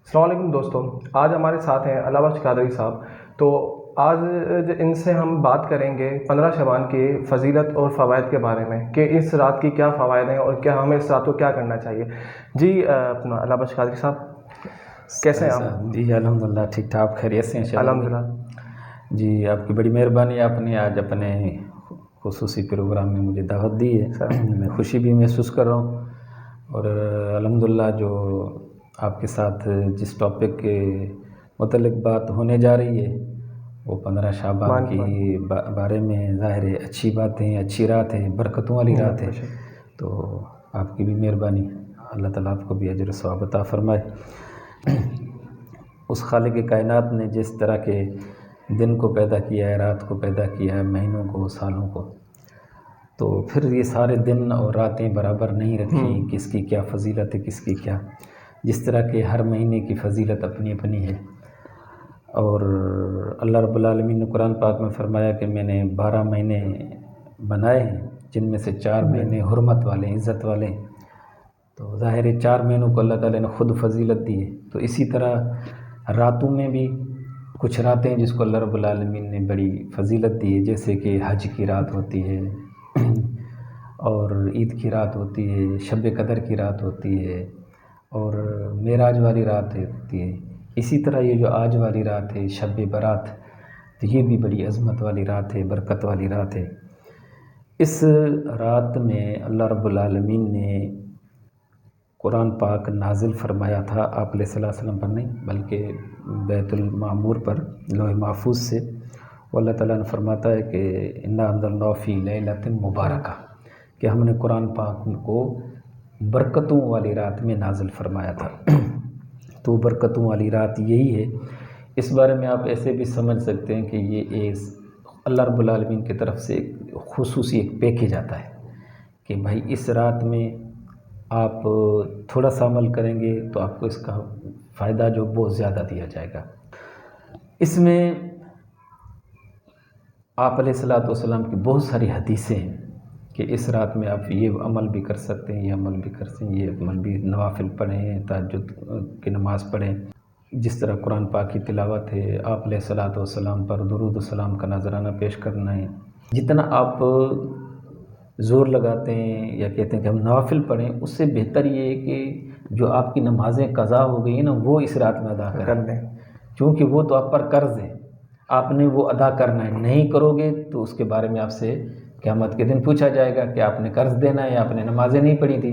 السلام علیکم دوستوں، آج ہمارے ساتھ ہیں علامہ بخش قادری صاحب۔ تو آج ان سے ہم بات کریں گے 15 شعبان کی فضیلت اور فوائد کے بارے میں کہ اس رات کی کیا فوائد ہیں اور کیا ہمیں اس رات کو کیا کرنا چاہیے۔ جی اپنا علامہ بخش قادری صاحب کیسے ہیں آپ؟ جی الحمدللہ ٹھیک ٹھاک خیریت سے ہیں الحمدللہ۔ جی آپ کی بڑی مہربانی، آپ نے آج اپنے خصوصی پروگرام میں مجھے دعوت دی ہے، میں خوشی بھی محسوس کر رہا ہوں۔ اور الحمدللہ جو آپ کے ساتھ جس ٹاپک کے متعلق بات ہونے جا رہی ہے وہ 15 شعبان کی بارے میں ظاہر ہے اچھی باتیں، اچھی رات ہے، برکتوں والی رات ہے، تو آپ کی بھی مہربانی، اللہ تعالیٰ آپ کو بھی اجر و ثواب عطا فرمائے۔ اس خالق کائنات نے جس طرح کے دن کو پیدا کیا ہے، رات کو پیدا کیا ہے، مہینوں کو، سالوں کو، تو پھر یہ سارے دن اور راتیں برابر نہیں رکھی، کس کی کیا فضیلت ہے، کس کی کیا، جس طرح کہ ہر مہینے کی فضیلت اپنی اپنی ہے۔ اور اللہ رب العالمین نے قرآن پاک میں فرمایا کہ میں نے 12 مہینے بنائے ہیں جن میں سے 4 مہینے حرمت والے، عزت والے ہیں۔ تو ظاہر ہے 4 مہینوں کو اللہ تعالیٰ نے خود فضیلت دی ہے۔ تو اسی طرح راتوں میں بھی کچھ راتیں جس کو اللہ رب العالمین نے بڑی فضیلت دی ہے، جیسے کہ حج کی رات ہوتی ہے اور عید کی رات ہوتی ہے، شب قدر کی رات ہوتی ہے اور معراج والی رات ہوتی ہے۔ اسی طرح یہ جو آج والی رات ہے شب برات، تو یہ بھی بڑی عظمت والی رات ہے، برکت والی رات ہے۔ اس رات میں اللہ رب العالمین نے قرآن پاک نازل فرمایا تھا، آپ علیہ الصلوٰۃ والسلام پر نہیں بلکہ بیت المعمور پر لوح محفوظ سے، وہ اللہ تعالیٰ نے فرماتا ہے کہ انا انزلناہ فی لیلۃ مبارکہ، کہ ہم نے قرآن پاک کو برکتوں والی رات میں نازل فرمایا تھا۔ تو برکتوں والی رات یہی ہے۔ اس بارے میں آپ ایسے بھی سمجھ سکتے ہیں کہ یہ اللہ رب العالمین کی طرف سے ایک خصوصی ایک پیکیج آتا ہے کہ بھائی اس رات میں آپ تھوڑا سا عمل کریں گے تو آپ کو اس کا فائدہ جو بہت زیادہ دیا جائے گا۔ اس میں آپ علیہ الصلوٰۃ والسلام کی بہت ساری حدیثیں ہیں کہ اس رات میں آپ یہ عمل بھی کر سکتے ہیں، یہ عمل بھی کر سکتے ہیں، یہ عمل بھی، نوافل پڑھیں، تہجد کی نماز پڑھیں، جس طرح قرآن پاک کی تلاوت ہے، آپ علیہ الصلوٰۃ والسلام پر درود و سلام کا نذرانہ پیش کرنا ہے۔ جتنا آپ زور لگاتے ہیں یا کہتے ہیں کہ ہم نوافل پڑھیں، اس سے بہتر یہ ہے کہ جو آپ کی نمازیں قضا ہو گئی ہیں نا وہ اس رات میں ادا کر دیں، کیونکہ وہ تو آپ پر قرض ہے، آپ نے وہ ادا کرنا ہے۔ نہیں کرو گے تو اس کے بارے میں آپ سے قیامت کے دن پوچھا جائے گا کہ آپ نے قرض دینا ہے یا آپ نے نمازیں نہیں پڑھی تھی۔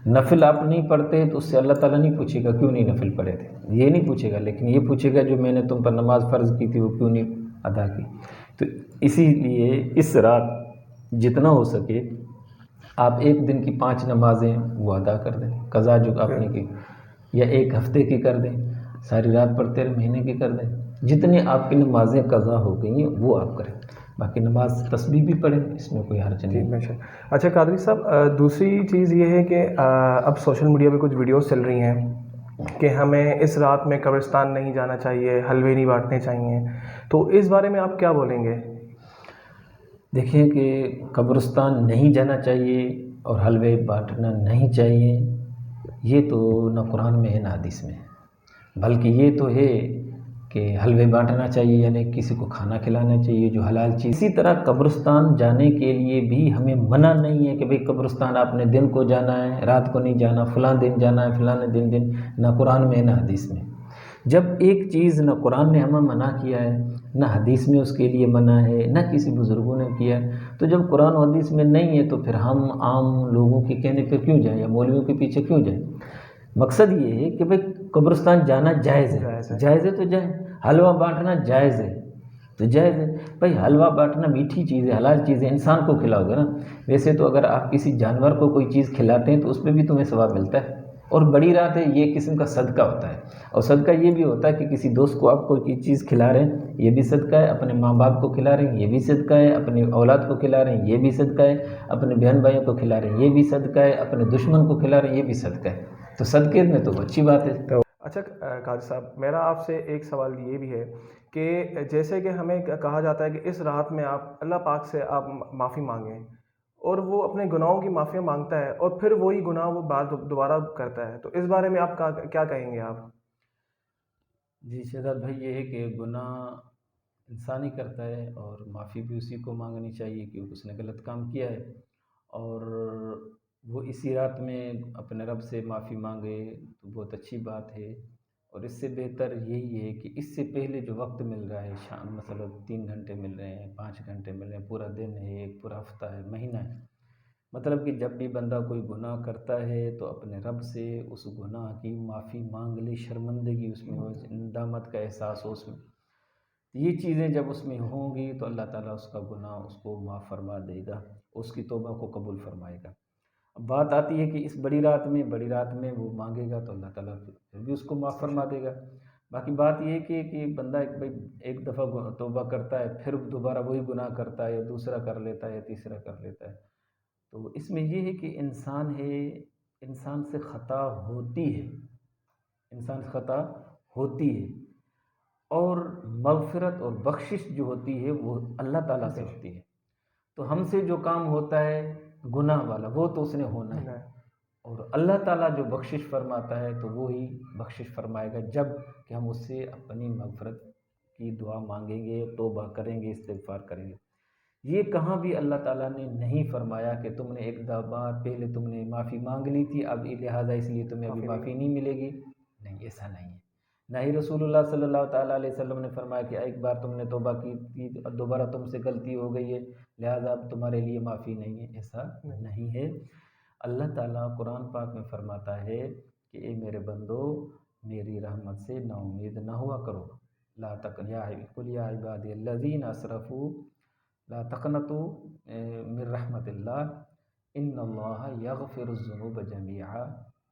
نفل آپ نہیں پڑھتے تو اس سے اللہ تعالیٰ نہیں پوچھے گا کیوں نہیں نفل پڑھے تھے، یہ نہیں پوچھے گا، لیکن یہ پوچھے گا جو میں نے تم پر نماز فرض کی تھی وہ کیوں نہیں ادا کی۔ تو اسی لیے اس رات جتنا ہو سکے آپ ایک دن کی 5 نمازیں وہ ادا کر دیں، قضا جو آپ نے کی، یا ایک ہفتے کی کر دیں، ساری رات پڑھتے رہے، مہینے کی کر دیں، جتنی آپ کی نمازیں قضا ہو گئی ہیں وہ آپ کریں۔ باقی نماز تسبیح بھی پڑھیں، اس میں کوئی حرج نہیں۔ اچھا قادری صاحب، دوسری چیز یہ ہے کہ اب سوشل میڈیا پہ کچھ ویڈیوز چل رہی ہیں کہ ہمیں اس رات میں قبرستان نہیں جانا چاہیے، حلوے نہیں بانٹنے چاہیے، تو اس بارے میں آپ کیا بولیں گے؟ دیکھیں کہ قبرستان نہیں جانا چاہیے اور حلوے بانٹنا نہیں چاہیے، یہ تو نہ قرآن میں ہے نہ حدیث میں ہے، بلکہ یہ تو ہے کہ حلوے بانٹنا چاہیے یعنی کسی کو کھانا کھلانا چاہیے جو حلال چیز۔ اسی طرح قبرستان جانے کے لیے بھی ہمیں منع نہیں ہے کہ بھئی قبرستان آپ نے دن کو جانا ہے، رات کو نہیں جانا، فلاں دن جانا ہے، فلاں دن، نہ قرآن میں نہ حدیث میں۔ جب ایک چیز نہ قرآن نے ہمیں منع کیا ہے، نہ حدیث میں اس کے لیے منع ہے، نہ کسی بزرگوں نے کیا ہے، تو جب قرآن و حدیث میں نہیں ہے تو پھر ہم عام لوگوں کے کہنے پہ کیوں جائیں یا مولویوں کے پیچھے کیوں جائیں؟ مقصد یہ ہے کہ بھئی قبرستان جانا جائز ہے، جائز ہے تو جائیں، حلوہ بانٹنا جائز ہے تو جائز ہے۔ بھئی حلوہ بانٹنا میٹھی چیز ہے، حلال چیز ہے، انسان کو کھلاؤ گے نا۔ ویسے تو اگر آپ کسی جانور کو کوئی چیز کھلاتے ہیں تو اس پہ بھی تمہیں ثواب ملتا ہے، اور بڑی رات ہے، یہ قسم کا صدقہ ہوتا ہے، اور صدقہ یہ بھی ہوتا ہے کہ کسی دوست کو آپ کوئی چیز کھلا رہے ہیں یہ بھی صدقہ ہے، اپنے ماں باپ کو کھلا رہے ہیں یہ بھی صدقہ ہے، اپنی اولاد کو کھلا رہے ہیں یہ بھی صدقہ ہے، اپنے بہن بھائیوں کو کھلا رہے ہیں یہ بھی صدقہ ہے، اپنے دشمن کو کھلا رہے ہیں یہ بھی صدقہ ہے، تو صدقے میں تو اچھی بات ہے۔ اچھا قاضی صاحب، میرا آپ سے ایک سوال یہ بھی ہے کہ جیسے کہ ہمیں کہا جاتا ہے کہ اس رات میں آپ اللہ پاک سے آپ معافی مانگیں، اور وہ اپنے گناہوں کی معافی مانگتا ہے اور پھر وہی گناہ وہ بار دوبارہ کرتا ہے، تو اس بارے میں آپ کیا کہیں گے آپ؟ جی شہزاد بھائی، یہ ہے کہ گناہ انسان ہی کرتا ہے اور معافی بھی اسی کو مانگنی چاہیے کیونکہ اس نے غلط کام کیا ہے، اور وہ اسی رات میں اپنے رب سے معافی مانگے تو بہت اچھی بات ہے۔ اور اس سے بہتر یہی ہے کہ اس سے پہلے جو وقت مل رہا ہے، شام مثلا 3 گھنٹے مل رہے ہیں، 5 گھنٹے مل رہے ہیں، پورا دن ہے، ایک پورا ہفتہ ہے، مہینہ ہے، مطلب کہ جب بھی بندہ کوئی گناہ کرتا ہے تو اپنے رب سے اس گناہ کی معافی مانگ لے، شرمندگی اس میں ہو، ندامت کا احساس ہو اس میں، تو یہ چیزیں جب اس میں ہوں گی تو اللہ تعالیٰ اس کا گناہ اس کو معاف فرما دے گا، اس کی توبہ کو قبول فرمائے گا۔ اب بات آتی ہے کہ اس بڑی رات میں وہ مانگے گا تو اللہ تعالیٰ پھر بھی اس کو معاف فرما دے گا۔ باقی بات یہ ہے کہ بندہ ایک دفعہ توبہ کرتا ہے، پھر دوبارہ وہی گناہ کرتا ہے، یا دوسرا کر لیتا ہے، یا تیسرا کر لیتا ہے، تو اس میں یہ ہے کہ انسان سے خطا ہوتی ہے، انسان سے خطا ہوتی ہے، اور مغفرت اور بخشش جو ہوتی ہے وہ اللہ تعالیٰ سے ہوتی ہے۔ تو ہم سے جو کام ہوتا ہے گناہ والا وہ تو اس نے ہونا ہے، اور اللہ تعالیٰ جو بخشش فرماتا ہے تو وہی بخشش فرمائے گا جب کہ ہم اس سے اپنی مغفرت کی دعا مانگیں گے، توبہ کریں گے، استغفار کریں گے۔ یہ کہاں بھی اللہ تعالیٰ نے نہیں فرمایا کہ تم نے ایک بار پہلے تم نے معافی مانگ لی تھی، اب لہٰذا اس لیے تمہیں ابھی معافی نہیں ملے گی، نہیں، ایسا نہیں ہے۔ نہ ہی رسول اللہ صلی اللہ تعالیٰ علیہ وسلم نے فرمایا کہ ایک بار تم نے توبہ کی تھی، دوبارہ تم سے غلطی ہو گئی ہے لہٰذا اب تمہارے لیے معافی نہیں ہے، ایسا نہیں ہے۔ اللہ تعالیٰ قرآن پاک میں فرماتا ہے کہ اے میرے بندو، میری رحمت سے نا امید نہ ہوا کرو، لا تک قل یا عبادی الذین اسرفوا لا تقنطوا من رحمت اللہ ان اللہ یغفر الذنوب جميعا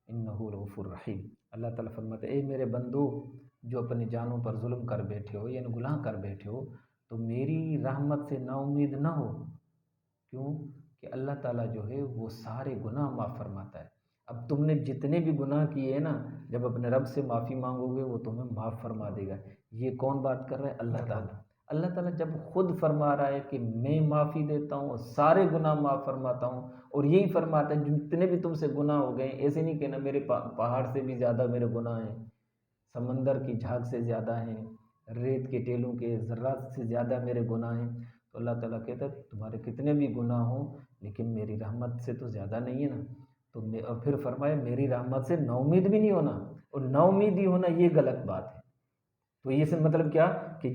انہ الغفور الرحیم۔ اللہ تعالیٰ فرماتے اے میرے بندو جو اپنی جانوں پر ظلم کر بیٹھے ہو، یعنی گناہ کر بیٹھے ہو، تو میری رحمت سے نا امید نہ ہو۔ کیوں؟ کہ اللہ تعالیٰ جو ہے وہ سارے گناہ معاف فرماتا ہے۔ اب تم نے جتنے بھی گناہ کیے ہیں نا، جب اپنے رب سے معافی مانگو گے وہ تمہیں معاف فرما دے گا۔ یہ کون بات کر رہا ہے؟ اللہ تعالیٰ۔ اللہ تعالیٰ جب خود فرما رہا ہے کہ میں معافی دیتا ہوں اور سارے گناہ معاف فرماتا ہوں، اور یہی فرماتا ہے جتنے بھی تم سے گناہ ہو گئے، ایسے نہیں کہنا میرے پہاڑ سے بھی زیادہ میرے گناہ ہیں، سمندر کی جھاگ سے زیادہ ہیں، ریت کے ٹیلوں کے ذرات سے زیادہ میرے گناہ ہیں، تو اللہ تعالیٰ کہتا ہے تمہارے کتنے بھی گناہ ہوں لیکن میری رحمت سے تو زیادہ نہیں ہے نا۔ تو اور پھر فرمایا میری رحمت سے نا امید بھی نہیں ہونا، اور نا امیدی ہونا یہ غلط بات ہے۔ تو یہ سے مطلب کیا کہ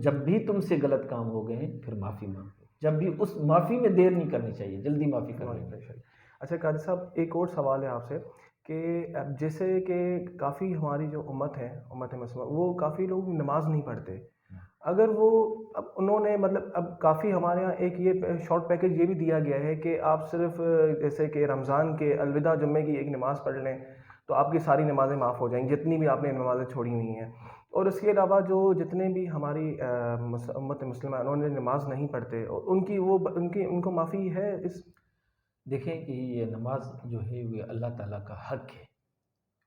جب بھی تم سے غلط کام ہو گئے ہیں پھر معافی مانگو، جب بھی اس معافی میں دیر نہیں کرنی چاہیے، جلدی معافی کرنی چاہیے۔ اچھا قاضی صاحب، ایک اور سوال ہے آپ سے کہ اب جیسے کہ کافی ہماری جو امت ہے، امت مسلمہ، وہ کافی لوگ نماز نہیں پڑھتے، اگر وہ اب انہوں نے مطلب اب کافی ہمارے ہاں ایک یہ شارٹ پیکج یہ بھی دیا گیا ہے کہ آپ صرف جیسے کہ رمضان کے الوداع جمعے کی ایک نماز پڑھ لیں تو آپ کی ساری نمازیں معاف ہو جائیں، جتنی بھی آپ نے نمازیں چھوڑی ہوئی ہیں، اور اس کے علاوہ جو جتنے بھی ہماری امت مسلمہ انہوں نے نماز نہیں پڑھتے، اور ان کو معافی ہے اس؟ دیکھیں کہ یہ نماز جو ہے وہ اللہ تعالیٰ کا حق ہے،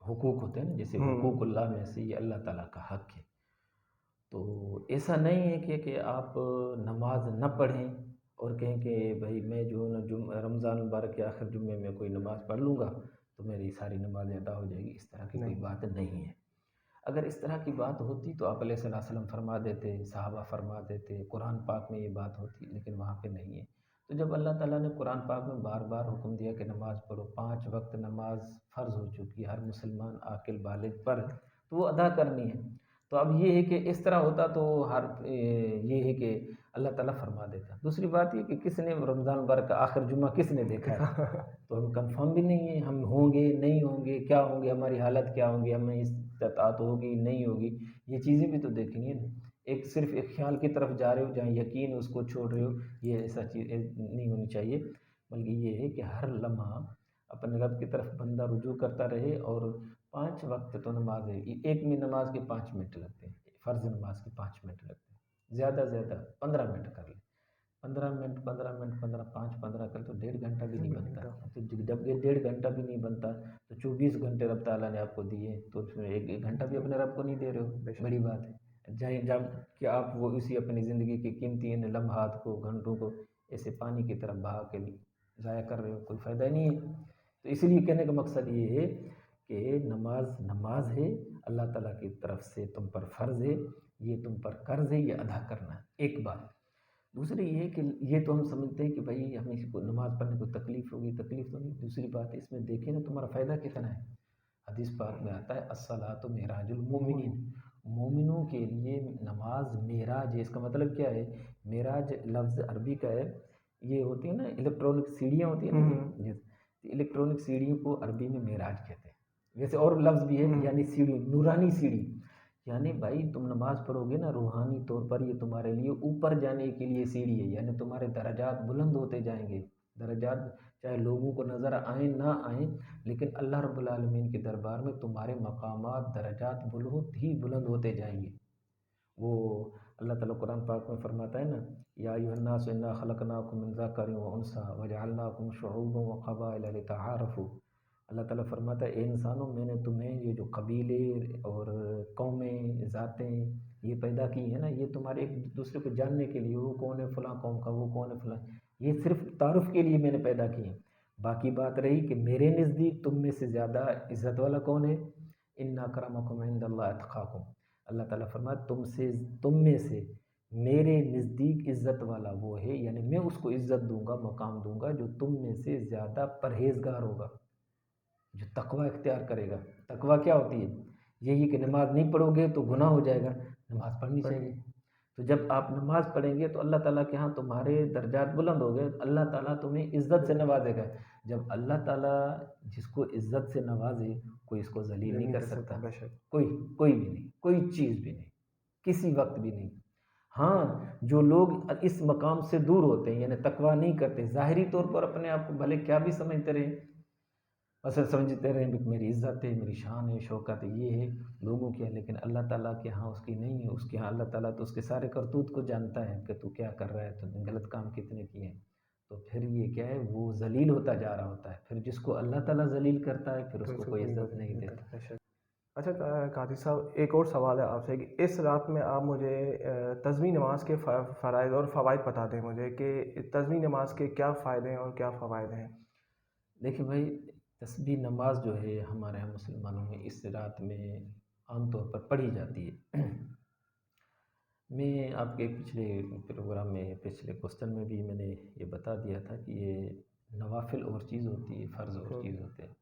حقوق ہوتے ہیں نا، جیسے حقوق اللہ میں سے یہ اللہ تعالیٰ کا حق ہے، تو ایسا نہیں ہے کہ آپ نماز نہ پڑھیں اور کہیں کہ بھائی میں جو نا رمضان مبارک کے آخر جمعے میں کوئی نماز پڑھ لوں گا تو میری ساری نمازیں ادا ہو جائے گی، اس طرح کی کوئی بات نہیں ہے۔ اگر اس طرح کی بات ہوتی تو آپ علیہ الصلوٰۃ والسلام فرما دیتے، صحابہ فرما دیتے، قرآن پاک میں یہ بات ہوتی، لیکن وہاں پہ نہیں ہے۔ تو جب اللہ تعالیٰ نے قرآن پاک میں بار بار حکم دیا کہ نماز پڑھو، 5 وقت نماز فرض ہو چکی ہر مسلمان عاقل بالغ پر، تو وہ ادا کرنی ہے۔ تو اب یہ ہے کہ اس طرح ہوتا تو یہ ہے کہ اللہ تعالیٰ فرما دیتا۔ دوسری بات یہ کہ کس نے رمضان مبارک کا آخر جمعہ کس نے دیکھا ہے؟ تو ہم کنفرم بھی نہیں ہے، ہم ہوں گے نہیں ہوں گے، کیا ہوں گے، ہماری حالت کیا ہوں گی، ہمیں استطاعت ہوگی نہیں ہوگی، یہ چیزیں بھی تو دیکھنی ہے نا۔ ایک صرف ایک خیال کی طرف جا رہے ہو جہاں یقین اس کو چھوڑ رہے ہو، یہ ایسا چیز نہیں ہونی چاہیے، بلکہ یہ ہے کہ ہر لمحہ اپنے رب کی طرف بندہ رجوع کرتا رہے، اور 5 وقت تو نماز ہے، ایک میں نماز کے 5 منٹ لگتے ہیں، فرض نماز کے 5 منٹ لگتے ہیں، زیادہ سے زیادہ 15 منٹ کر لیں، 15 منٹ 15 منٹ 15 کر تو 1.5 گھنٹہ بھی نہیں بنتا، تو جب یہ 1.5 گھنٹہ بھی نہیں بنتا تو 24 گھنٹے رب تعالیٰ نے آپ کو دیے، تو اس میں ایک گھنٹہ بھی اپنے رب کو نہیں دے رہے ہو، بڑی بات ہے۔ جب کہ آپ وہ اسی اپنی زندگی کے قیمتی ان لمحات کو، گھنٹوں کو ایسے پانی کی طرف بہا کے ضائع کر رہے ہو، کوئی فائدہ نہیں ہے۔ تو اسی لیے کہنے کا مقصد یہ ہے کہ نماز ہے، اللہ تعالیٰ کی طرف سے تم پر فرض ہے، یہ تم پر قرض ہے، یہ ادا کرنا ہے، ایک بات۔ دوسری یہ کہ یہ تو ہم سمجھتے ہیں کہ بھائی ہمیں کو نماز پڑھنے کو تکلیف ہوگی، تکلیف تو نہیں۔ دوسری بات اس میں دیکھیں نا تمہارا فائدہ کتنا ہے۔ حدیث پاک میں آتا ہے الصلاۃ معراج المومنین، مومنوں کے لیے نماز معراج ہے۔ اس کا مطلب کیا ہے؟ معراج لفظ عربی کا ہے، یہ ہوتی ہے نا الیکٹرانک سیڑھیاں ہوتی ہیں نا، الیکٹرانک سیڑھیوں کو عربی میں معراج کہتے ہیں۔ ویسے اور لفظ بھی ہے یعنی سیڑھی، نورانی سیڑھی، یعنی بھائی تم نماز پڑھو گے نا روحانی طور پر یہ تمہارے لیے اوپر جانے کے لیے سیڑھی ہے، یعنی تمہارے درجات بلند ہوتے جائیں گے۔ درجات چاہے لوگوں کو نظر آئیں نہ آئیں، لیکن اللہ رب العالمین کے دربار میں تمہارے مقامات درجات بلند ہی بلند ہوتے جائیں گے۔ وہ اللہ تعالیٰ قرآن پاک میں فرماتا ہے نا، یا ایھا الناس انا خلقناکم من ذکر و انثی وجعلناکم شعوبا وقبائل لتعارفوا۔ اللہ تعالیٰ فرماتا ہے اے انسانوں، میں نے تمہیں یہ جو قبیلے اور قومیں، ذاتیں یہ پیدا کی ہیں نا، یہ تمہارے ایک دوسرے کو جاننے کے لیے، وہ کون ہے فلاں قوم کا، وہ کون ہے فلاں، یہ صرف تعارف کے لیے میں نے پیدا کی ہیں۔ باقی بات رہی کہ میرے نزدیک تم میں سے زیادہ عزت والا کون ہے؟ ان اکرمکم عند اللہ اتقاکم۔ اللہ تعالیٰ فرماتا تم میں سے میرے نزدیک عزت والا وہ ہے، یعنی میں اس کو عزت دوں گا، مقام دوں گا جو تم میں سے زیادہ پرہیزگار ہوگا، جو تقوی اختیار کرے گا۔ تقوی کیا ہوتی ہے؟ یہی کہ نماز نہیں پڑھو گے تو گناہ ہو جائے گا، نماز پڑھنی چاہیے۔ تو جب آپ نماز پڑھیں گے تو اللہ تعالیٰ کے ہاں تمہارے درجات بلند ہو گئے، اللہ تعالیٰ تمہیں عزت سے نوازے گا۔ جب اللہ تعالیٰ جس کو عزت سے نوازے، کوئی اس کو ذلیل نہیں کر سکتا، کوئی بھی نہیں، کوئی چیز بھی نہیں، کسی وقت بھی نہیں۔ ہاں جو لوگ اس مقام سے دور ہوتے ہیں، یعنی تقوی نہیں کرتے، ظاہری طور پر اپنے آپ کو بھلے کیا بھی سمجھتے رہیں، اصل سمجھتے رہیں کہ میری عزت ہے، میری شان ہے، شوکت ہے، یہ ہے لوگوں کی ہے، لیکن اللہ تعالیٰ کے ہاں اس کی نہیں ہے۔ اس کے ہاں اللہ تعالیٰ تو اس کے سارے کرتوت کو جانتا ہے کہ تو کیا کر رہا ہے، تو غلط کام کتنے کیے ہیں۔ تو پھر یہ کیا ہے، وہ ذلیل ہوتا جا رہا ہوتا ہے۔ پھر جس کو اللہ تعالیٰ ذلیل کرتا ہے پھر اس کو کوئی عزت نہیں دیتا۔ اچھا قاضی صاحب، ایک اور سوال ہے آپ سے کہ اس رات میں آپ مجھے تسبیح نماز کے فرائض اور فوائد بتا دیں مجھے کہ تسبیح نماز کے کیا فائدے ہیں اور کیا فوائد ہیں۔ دیکھیں بھائی، تسبیح نماز جو ہے ہمارے یہاں مسلمانوں میں اس رات میں عام طور پر پڑھی جاتی ہے۔ میں آپ کے پچھلے پروگرام میں، پچھلے کوسچن میں بھی میں نے یہ بتا دیا تھا کہ یہ نوافل اور چیز ہوتی ہے، فرض اور چیز ہوتے ہیں۔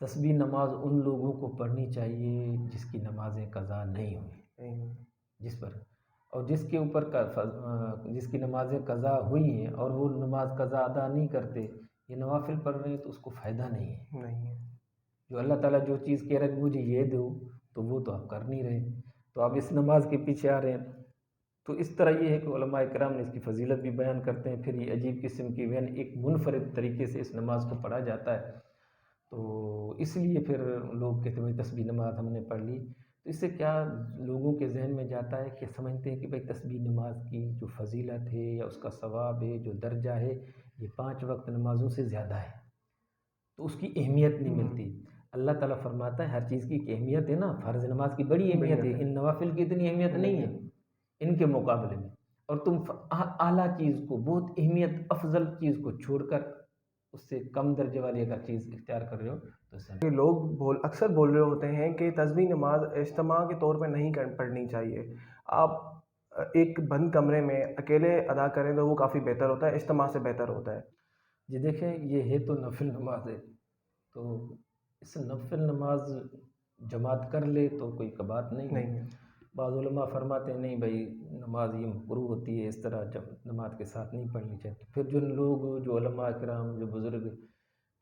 تسبیح نماز ان لوگوں کو پڑھنی چاہیے جس کی نمازیں قضا نہیں ہوئی، جس پر اور جس کے اوپر جس کی نمازیں قضا ہوئی ہیں اور وہ نماز قضا ادا نہیں کرتے، یہ نوافل پڑھ رہے ہیں تو اس کو فائدہ نہیں ہے۔ جو اللہ تعالیٰ جو چیز کہہ رہا ہے مجھے یہ دو، تو وہ تو آپ کر نہیں رہے، تو آپ اس نماز کے پیچھے آ رہے ہیں۔ تو اس طرح یہ ہے کہ علماء کرام نے اس کی فضیلت بھی بیان کرتے ہیں، پھر یہ عجیب قسم کی ایک منفرد طریقے سے اس نماز کو پڑھا جاتا ہے۔ تو اس لیے پھر لوگ کہتے ہیں تسبیح نماز ہم نے پڑھ لی، تو اس سے کیا لوگوں کے ذہن میں جاتا ہے کہ سمجھتے ہیں کہ بھائی تسبیح نماز کی جو فضیلت ہے یا اس کا ثواب ہے، جو درجہ ہے، یہ 5 وقت نمازوں سے زیادہ ہے، تو اس کی اہمیت نہیں ملتی۔ اللہ تعالیٰ فرماتا ہے ہر چیز کی ایک اہمیت ہے نا، فرض نماز کی بڑی اہمیت ہے، ان نوافل کی اتنی اہمیت نہیں ہے ان کے مقابلے میں، اور تم اعلیٰ چیز کو، بہت اہمیت افضل چیز کو چھوڑ کر اس سے کم درجے والی اگر چیز اختیار کر رہے ہو تو لوگ اکثر بول رہے ہوتے ہیں کہ تسبیح نماز اجتماع کے طور پہ نہیں پڑھنی چاہیے، آپ ایک بند کمرے میں اکیلے ادا کریں تو وہ کافی بہتر ہوتا ہے، اجتماع سے بہتر ہوتا ہے۔ جی دیکھیں، یہ ہے تو نفل نماز ہے، تو اس نفل نماز جماعت کر لے تو کوئی بات نہیں ہے۔ بعض علماء فرماتے ہیں نہیں بھائی نماز یہ مکروہ ہوتی ہے، اس طرح جماعت کے ساتھ نہیں پڑھنی چاہیے۔ پھر جو لوگ، جو علماء کرام، جو بزرگ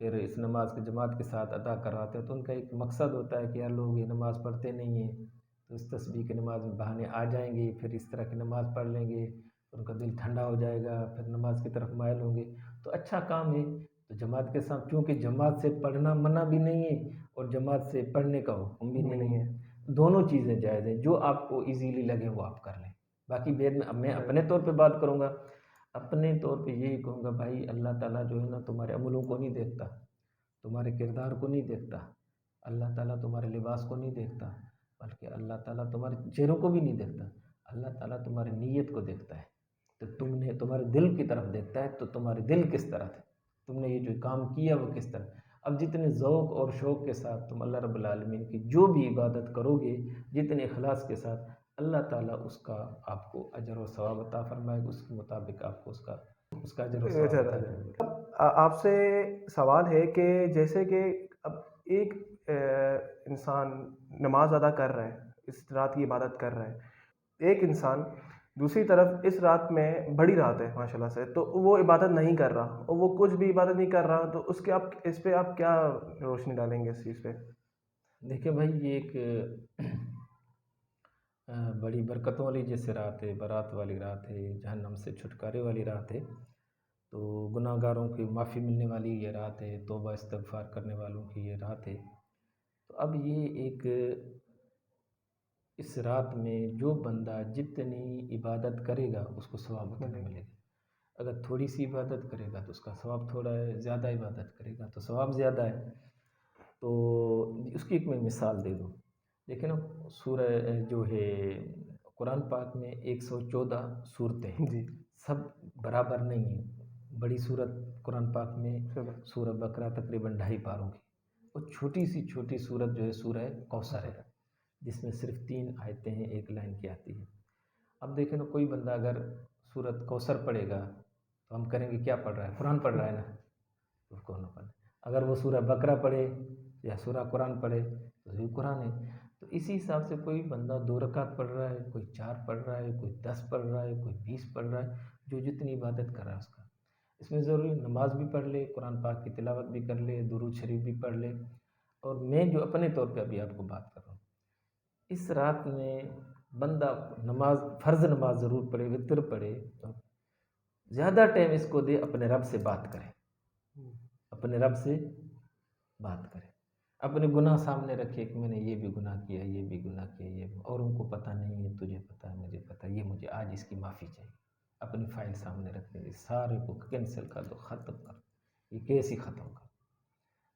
پھر اس نماز کی جماعت کے ساتھ ادا کرواتے ہیں تو ان کا ایک مقصد ہوتا ہے کہ یار لوگ یہ نماز پڑھتے نہیں ہیں، تو اس تسبیح کی نماز میں بہانے آ جائیں گے، پھر اس طرح کی نماز پڑھ لیں گے، ان کا دل ٹھنڈا ہو جائے گا، پھر نماز کی طرف مائل ہوں گے، تو اچھا کام ہے۔ تو جماعت کے ساتھ، چونکہ جماعت سے پڑھنا منع بھی نہیں ہے اور جماعت سے پڑھنے کا حکم بھی نہیں ہے، دونوں چیزیں جائز ہیں، جو آپ کو ایزیلی لگے وہ آپ کر لیں۔ باقی بعد میں اب میں اپنے طور پہ بات کروں گا، اپنے طور پہ یہی کہوں گا بھائی اللہ تعالیٰ جو ہے نا تمہارے عملوں کو نہیں دیکھتا، تمہارے کردار کو نہیں دیکھتا، اللہ تعالیٰ تمہارے لباس کو نہیں دیکھتا، بلکہ اللہ تعالیٰ تمہارے چہروں کو بھی نہیں دیکھتا، اللہ تعالیٰ تمہاری نیت کو دیکھتا ہے۔ تو تم نے تمہارے دل کی طرف دیکھتا ہے، تو تمہارے دل کس طرح تھے، تم نے یہ جو کام کیا وہ کس طرح۔ اب جتنے ذوق اور شوق کے ساتھ تم اللہ رب العالمین کی جو بھی عبادت کرو گے، جتنے اخلاص کے ساتھ، اللہ تعالیٰ اس کا آپ کو اجر و ثواب عطا فرمائے گا، اس کے مطابق آپ کو اس کا اجر و ثواب عطا کرے گا۔ آپ سے سوال ہے کہ جیسے کہ اب ایک انسان نماز ادا کر رہا ہے، اس رات کی عبادت کر رہا ہے، ایک انسان دوسری طرف اس رات میں بڑی رات ہے ماشاءاللہ سے، تو وہ عبادت نہیں کر رہا اور وہ کچھ بھی عبادت نہیں کر رہا، تو اس پہ آپ کیا روشنی ڈالیں گے اس چیز پہ؟ دیکھیں بھائی، یہ ایک بڑی برکتوں والی جیسے رات ہے، برات والی رات ہے، جہنم سے چھٹکارے والی رات ہے، تو گناہ گاروں کی معافی ملنے والی یہ رات ہے، توبہ استغفار کرنے والوں کی یہ رات ہے۔ تو اب یہ ایک اس رات میں جو بندہ جتنی عبادت کرے گا اس کو ثواب اتنا ملے گا۔ اگر تھوڑی سی عبادت کرے گا تو اس کا ثواب تھوڑا ہے، زیادہ عبادت کرے گا تو ثواب زیادہ ہے۔ تو اس کی ایک میں مثال دے دوں، لیکن اب سورہ جو ہے قرآن پاک میں 114 صورتیں ہیں، جی، سب برابر نہیں ہیں۔ بڑی صورت قرآن پاک میں سورہ بقرہ تقریباً 2.5 پاروں کی، اور چھوٹی سی صورت جو ہے سورہ کوثر ہے، جس میں صرف 3 آیتیں ہیں، 1 لائن کی آتی ہے۔ اب دیکھیں نا، کوئی بندہ اگر سورت کوثر پڑھے گا تو ہم کریں گے کیا پڑھ رہا ہے؟ قرآن پڑھ رہا ہے نا، اس کو نہ پڑھے۔ اگر وہ سورہ بقرہ پڑھے یا سورہ قرآن پڑھے تو یہ قرآن ہے۔ تو اسی حساب سے کوئی بندہ 2 رکعت پڑھ رہا ہے، کوئی 4 پڑھ رہا ہے، کوئی 10 پڑھ رہا ہے، کوئی 20 پڑھ رہا ہے، جو جتنی عبادت کر رہا ہے اس کا۔ اس میں ضروری نماز بھی پڑھ لے، قرآن پاک کی تلاوت بھی کر لے، درود شریف بھی پڑھ لے۔ اور میں جو اپنے طور پہ ابھی آپ کو بات کر رہا ہوں، اس رات میں بندہ نماز، فرض نماز ضرور پڑھے، وتر پڑھے، زیادہ ٹائم اس کو دے، اپنے رب سے بات کرے، اپنے رب سے بات کرے، اپنے گناہ سامنے رکھے کہ میں نے یہ بھی گناہ کیا، یہ بھی گناہ کیا، یہ بھی، اور ان کو پتہ نہیں ہے، تجھے پتہ ہے، مجھے پتہ ہے، یہ مجھے آج اس کی معافی چاہیے۔ اپنی فائل سامنے رکھنے کے سارے کو کینسل کر دو، ختم کر، یہ کیسے ختم کر،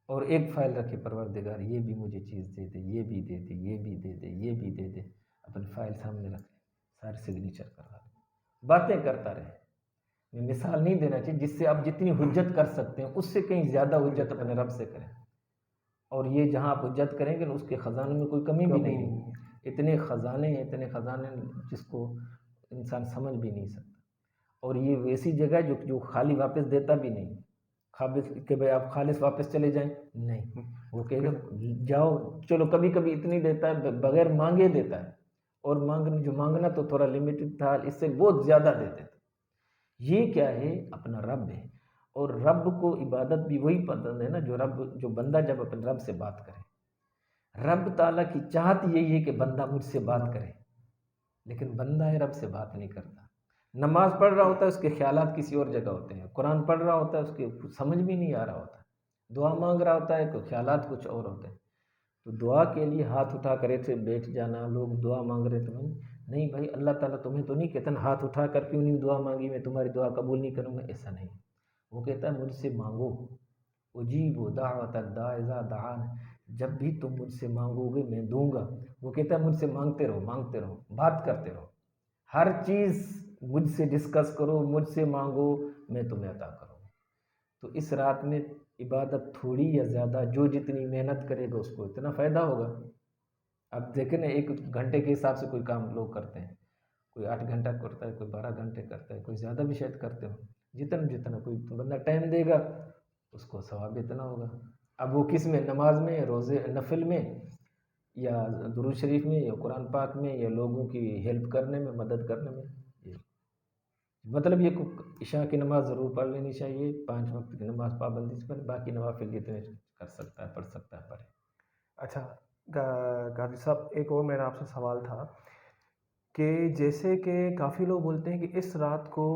اور ایک فائل رکھے، پروردگار یہ بھی مجھے چیز دے دے، یہ بھی دے دے، یہ بھی دے دے، یہ بھی دے دے، اپنی فائل سامنے رکھ لے، سارے سگنیچر کروا لے، باتیں کرتا رہے۔ میں مثال نہیں دینا چاہیے، جس سے آپ جتنی حجت کر سکتے ہیں اس سے کہیں زیادہ حجت اپنے رب سے کریں، اور یہ جہاں آپ حجت کریں گے نا، اس کے خزانے میں کوئی کمی بھی نہیں ہے۔ اتنے خزانے ہیں، اتنے خزانے جس کو انسان سمجھ بھی نہیں سکتا، اور یہ ویسی جگہ ہے جو خالی واپس دیتا بھی نہیں، کہ بھائی آپ خالص واپس چلے جائیں، نہیں، وہ کہے گا جاؤ، چلو کبھی کبھی اتنی دیتا ہے، بغیر مانگے دیتا ہے، اور جو مانگنا تو تھوڑا لمیٹڈ تھا، اس سے بہت زیادہ دیتے تھے۔ یہ کیا ہے؟ اپنا رب ہے، اور رب کو عبادت بھی وہی پسند ہے نا، جو بندہ جب اپنے رب سے بات کرے۔ رب تعالیٰ کی چاہت یہی ہے کہ بندہ مجھ سے بات کرے، لیکن بندہ ہے رب سے بات نہیں کرتا۔ نماز پڑھ رہا ہوتا ہے، اس کے خیالات کسی اور جگہ ہوتے ہیں، قرآن پڑھ رہا ہوتا ہے، اس کے سمجھ بھی نہیں آ رہا ہوتا، دعا مانگ رہا ہوتا ہے، تو خیالات کچھ اور ہوتے ہیں۔ تو دعا کے لیے ہاتھ اٹھا کر ایسے بیٹھ جانا، لوگ دعا مانگ رہے تو نہیں بھائی، اللہ تعالیٰ تمہیں تو نہیں کہتا نا ہاتھ اٹھا کر کیوں نہیں دعا مانگی، میں تمہاری دعا قبول نہیں کروں گا، ایسا نہیں۔ وہ کہتا ہے مجھ سے مانگو، اجیب دعوت الداع اذا دعان، جب بھی تم مجھ سے مانگو گے میں دوں گا۔ وہ کہتا ہے مجھ سے مانگتے رہو، بات کرتے رہو، ہر چیز مجھ سے ڈسکس کرو، مجھ سے مانگو، میں تمہیں عطا کروں گا۔ تو اس رات میں عبادت تھوڑی یا زیادہ، جو جتنی محنت کرے گا اس کو اتنا فائدہ ہوگا۔ اب دیکھیں نا، 1 گھنٹے کے حساب سے کوئی کام لوگ کرتے ہیں، کوئی 8 گھنٹہ کرتا ہے، کوئی 12 گھنٹے کرتا ہے، کوئی زیادہ بھی شاید کرتے ہو، جتنا کوئی بندہ ٹائم دے گا اس کو ثواب اتنا ہوگا۔ اب وہ کس میں؟ نماز میں، روزے نفل میں، یا درود شریف میں، یا قرآن پاک میں، یا لوگوں کی ہیلپ کرنے میں، مدد کرنے میں۔ مطلب یہ عشاء کی نماز ضرور پڑھ لینی چاہیے، 5 وقت کی نماز پابندی سے پڑھیں، باقی نوافل جتنے کر سکتا ہے پڑھ سکتا ہے پڑھے۔ اچھا غازی صاحب، ایک اور میرا آپ سے سوال تھا کہ جیسے کہ کافی لوگ بولتے ہیں کہ اس رات کو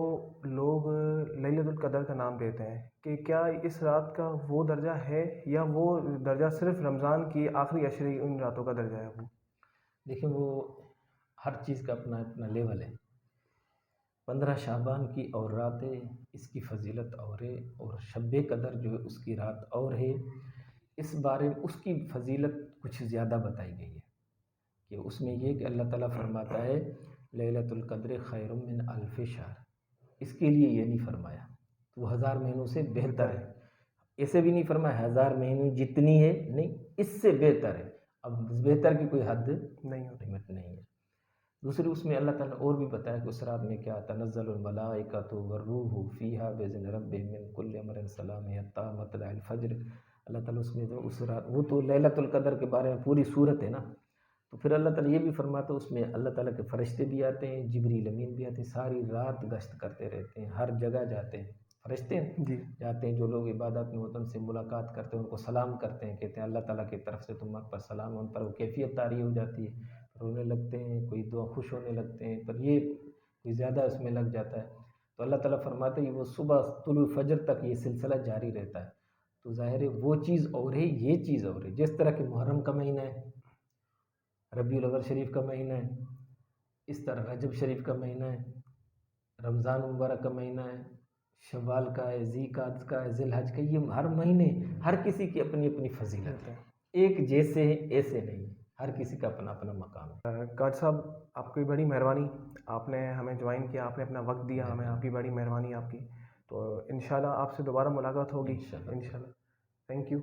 لوگ لیلۃ القدر کا نام دیتے ہیں، کہ کیا اس رات کا وہ درجہ ہے، یا وہ درجہ صرف رمضان کی آخری عشرے ان راتوں کا درجہ ہے؟ وہ دیکھیں، وہ ہر چیز کا اپنا اپنا لیول ہے۔ 15 شعبان کی اور رات ہے، اس کی فضیلت اور ہے، اور شب قدر جو ہے اس کی رات اور ہے۔ اس بارے میں اس کی فضیلت کچھ زیادہ بتائی گئی ہے، کہ اس میں یہ کہ اللہ تعالیٰ فرماتا ہے لیلۃ القدر خیر من الف شہر، اس کے لیے یہ نہیں فرمایا، تو وہ 1000 مہینوں سے بہتر ہے۔ ایسے بھی نہیں فرمایا 1000 مہینے جتنی ہے، نہیں، اس سے بہتر ہے. اب بہتر کی کوئی حد نہیں ہوتی. لمٹ نہیں ہے. دوسری اس میں اللہ تعالیٰ نے اور بھی بتایا کہ اس رات میں کیا تنزل الملائکۃ والروح فیہا بإذن ربہم من کل امر سلام حتی مطلع الفجر. اللہ تعالیٰ اس میں جو اس رات، وہ تو لیلۃ القدر کے بارے میں پوری صورت ہے نا، تو پھر اللہ تعالیٰ یہ بھی فرماتا ہے اس میں اللہ تعالیٰ کے فرشتے بھی آتے ہیں، جبریل امین بھی آتے ہیں، ساری رات گشت کرتے رہتے ہیں، ہر جگہ جاتے ہیں. فرشتے جی جاتے ہیں، جو لوگ عبادت میں ہوتے ہیں ان سے ملاقات کرتے ہیں، ان کو سلام کرتے ہیں، کہتے ہیں اللہ تعالیٰ کی طرف سے تم پر سلام. ان پر وہ کیفیت طاری ہو جاتی ہے، رونے لگتے ہیں، کوئی دعا خوش ہونے لگتے ہیں، پر یہ کوئی زیادہ اس میں لگ جاتا ہے. تو اللہ تعالیٰ فرماتے ہیں کہ وہ صبح طلوع فجر تک یہ سلسلہ جاری رہتا ہے. تو ظاہر ہے وہ چیز اور ہے، یہ چیز اور ہے. جس طرح کہ محرم کا مہینہ ہے، ربیع الاول شریف کا مہینہ ہے، اس طرح رجب شریف کا مہینہ ہے، رمضان مبارک کا مہینہ ہے، شوال کا ہے، ذی قعدہ کا ہے، ذی الحج کا. یہ ہر مہینے ہر کسی کی اپنی اپنی فضیلت ہے، ایک جیسے ہیں ایسے نہیں ہے، ہر کسی کا اپنا اپنا مقام ہے. قادری صاحب آپ کی بڑی مہربانی، آپ نے ہمیں جوائن کیا، آپ نے اپنا وقت دیا ہمیں، آپ کی بڑی مہربانی آپ کی. تو انشاءاللہ آپ سے دوبارہ ملاقات ہوگی انشاءاللہ. انشاءاللہ. Thank you.